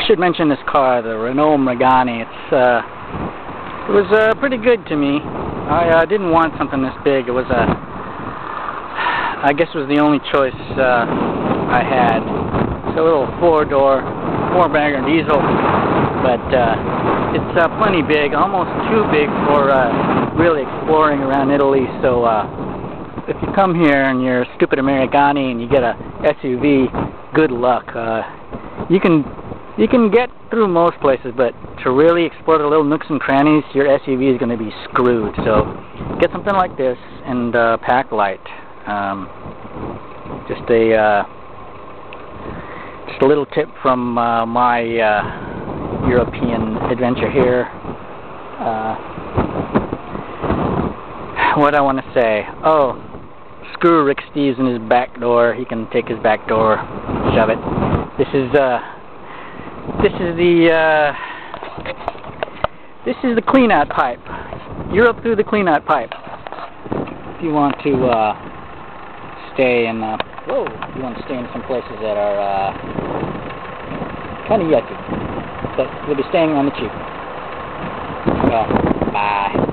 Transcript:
should mention this car, the Renault Megane. It was pretty good to me. I didn't want something this big. It was I guess it was the only choice I had. It's a little four-door, four-bagger diesel, but it's plenty big, almost too big for really exploring around Italy. So if you come here and you're a stupid Americani and you get a SUV, good luck. You can get through most places, but to really explore the little nooks and crannies, your SUV is going to be screwed. So get something like this and pack light. Just a little tip from my European adventure here. What I want to say? Oh, screw Rick Steves in his back door. He can take his back door, shove it. This is the clean-out pipe. Europe through the clean-out pipe. If you want to stay in, if you want to stay in some places that are kind of yucky, but you'll be staying on the cheap. Well, bye.